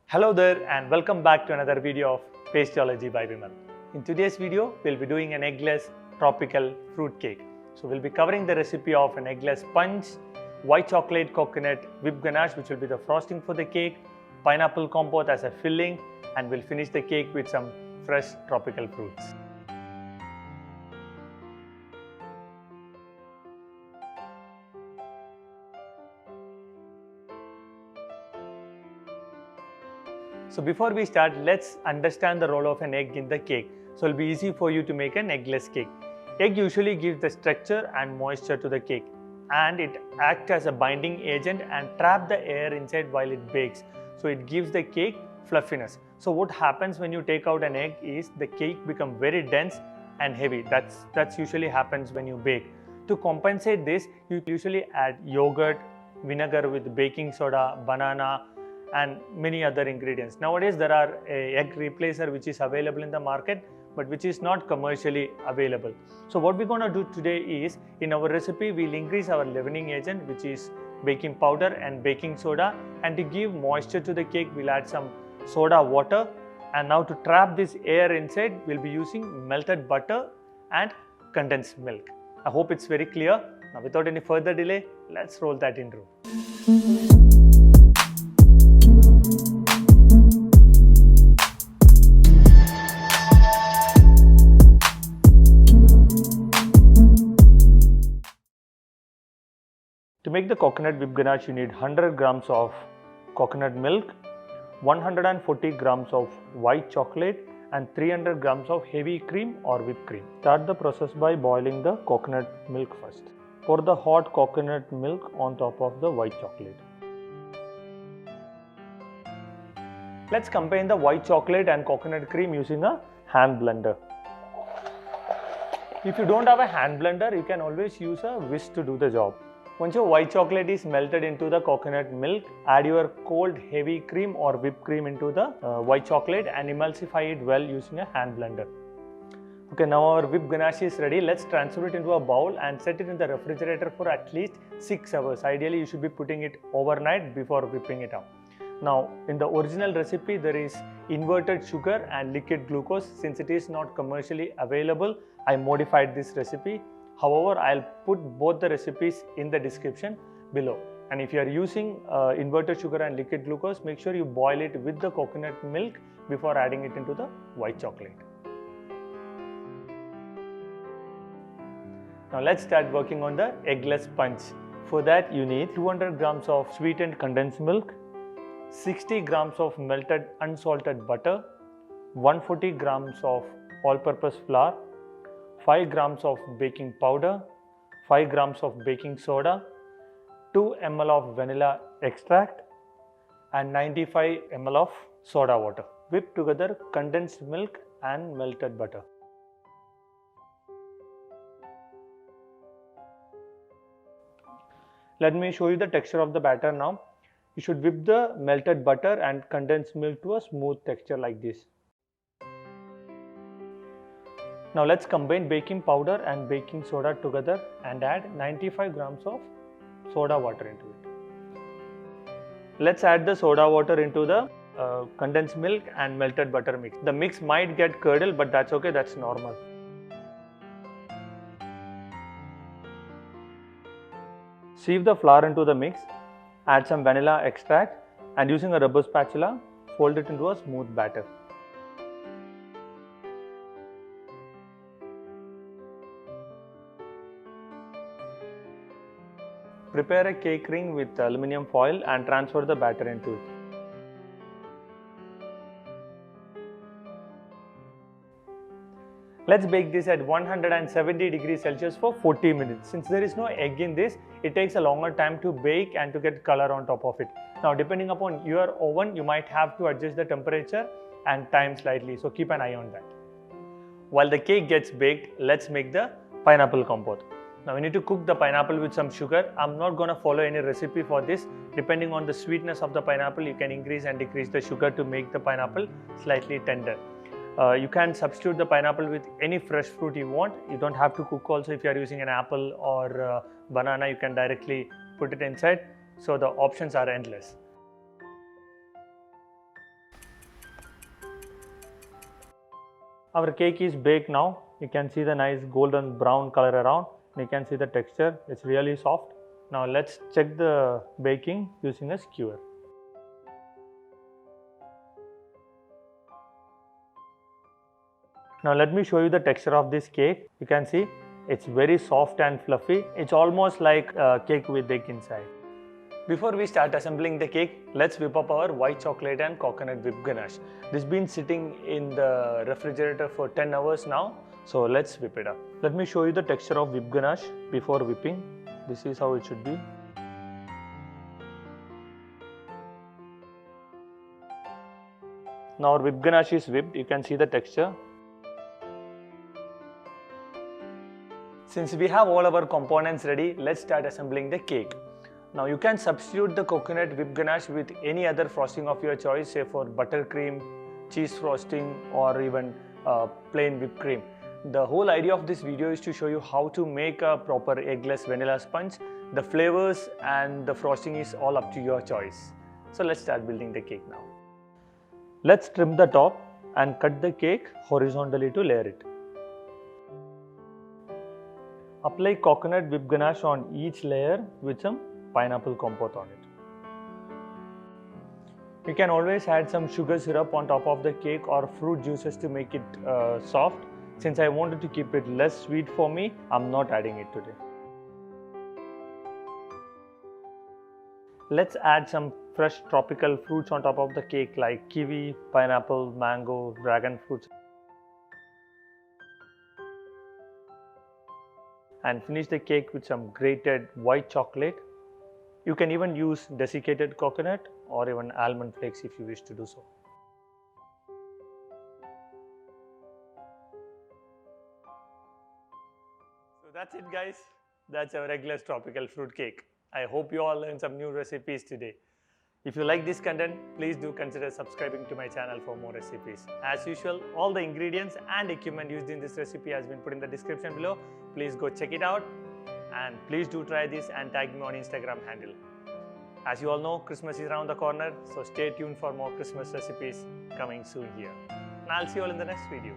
Hello there and welcome back to another video of Pastryology by Vimal. In today's video, we'll be doing an eggless tropical fruit cake. So we'll be covering the recipe of an eggless sponge, white chocolate coconut whipped ganache which will be the frosting for the cake, pineapple compote as a filling, and we'll finish the cake with some fresh tropical fruits. So before we start, let's understand the role of an egg in the cake. So it'll be easy for you to make an eggless cake. Egg usually gives the structure and moisture to the cake, and it acts as a binding agent and trap the air inside while it bakes. So it gives the cake fluffiness. So what happens when you take out an egg is the cake becomes very dense and heavy. That's usually happens when you bake. To compensate this, you usually add yogurt, vinegar with baking soda, banana, and many other ingredients. Nowadays there are a egg replacer which is available in the market but which is not commercially available. So what we're going to do today is, in our recipe we'll increase our leavening agent which is baking powder and baking soda, and to give moisture to the cake we'll add some soda water, and now to trap this air inside we'll be using melted butter and condensed milk. I hope it's very clear. Now without any further delay, let's roll that intro. To make the coconut whipped ganache, you need 100 grams of coconut milk, 140 grams of white chocolate, and 300 grams of heavy cream or whipped cream. Start the process by boiling the coconut milk first. Pour the hot coconut milk on top of the white chocolate. Let's combine the white chocolate and coconut cream using a hand blender. If you don't have a hand blender, you can always use a whisk to do the job. Once your white chocolate is melted into the coconut milk, add your cold heavy cream or whipped cream into the white chocolate and emulsify it well using a hand blender. Okay, now our whipped ganache is ready. Let's transfer it into a bowl and set it in the refrigerator for at least 6 hours. Ideally, you should be putting it overnight before whipping it up. Now, in the original recipe, there is inverted sugar and liquid glucose. Since it is not commercially available, I modified this recipe. However, I'll put both the recipes in the description below. And if you are using inverted sugar and liquid glucose, make sure you boil it with the coconut milk before adding it into the white chocolate. Now let's start working on the eggless sponge. For that, you need 200 grams of sweetened condensed milk, 60 grams of melted unsalted butter, 140 grams of all-purpose flour, 5 grams of baking powder, 5 grams of baking soda, 2 ml of vanilla extract, and 95 ml of soda water. Whip together condensed milk and melted butter. Let me show you the texture of the batter now. You should whip the melted butter and condensed milk to a smooth texture like this. Now let's combine baking powder and baking soda together and add 95 grams of soda water into it. Let's add the soda water into the condensed milk and melted butter mix. The mix might get curdled, but that's okay, that's normal. Sieve the flour into the mix, add some vanilla extract, and using a rubber spatula, fold it into a smooth batter. Prepare a cake ring with aluminum foil and transfer the batter into it. Let's bake this at 170 degrees Celsius for 40 minutes. Since there is no egg in this, it takes a longer time to bake and to get color on top of it. Now, depending upon your oven, you might have to adjust the temperature and time slightly, so keep an eye on that. While the cake gets baked, let's make the pineapple compote. Now we need to cook the pineapple with some sugar. I'm not going to follow any recipe for this. Depending on the sweetness of the pineapple, you can increase and decrease the sugar to make the pineapple slightly tender. You can substitute the pineapple with any fresh fruit you want. You don't have to cook also. If you are using an apple or banana, you can directly put it inside. So the options are endless. Our cake is baked now. You can see the nice golden brown color around. You can see the texture, it's really soft. Now let's check the baking using a skewer. Now let me show you the texture of this cake. You can see it's very soft and fluffy. It's almost like a cake with egg inside. Before we start assembling the cake, let's whip up our white chocolate and coconut whipped ganache. This has been sitting in the refrigerator for 10 hours now. So let's whip it up. Let me show you the texture of whipped ganache before whipping. This is how it should be. Now our whipped ganache is whipped. You can see the texture. Since we have all our components ready, let's start assembling the cake. Now you can substitute the coconut whipped ganache with any other frosting of your choice, say for buttercream, cheese frosting, or even plain whipped cream. The whole idea of this video is to show you how to make a proper eggless vanilla sponge. The flavors and the frosting is all up to your choice. So let's start building the cake now. Let's trim the top and cut the cake horizontally to layer it. Apply coconut whipped ganache on each layer with some pineapple compote on it. You can always add some sugar syrup on top of the cake or fruit juices to make it soft. Since I wanted to keep it less sweet for me, I'm not adding it today. Let's add some fresh tropical fruits on top of the cake like kiwi, pineapple, mango, dragon fruits. And finish the cake with some grated white chocolate. You can even use desiccated coconut or even almond flakes if you wish to do so. So that's it guys. That's our eggless tropical fruit cake. I hope you all learned some new recipes today. If you like this content, please do consider subscribing to my channel for more recipes. As usual, all the ingredients and equipment used in this recipe has been put in the description below. Please go check it out and please do try this and tag me on Instagram handle. As you all know, Christmas is around the corner, so stay tuned for more Christmas recipes coming soon here. And I'll see you all in the next video.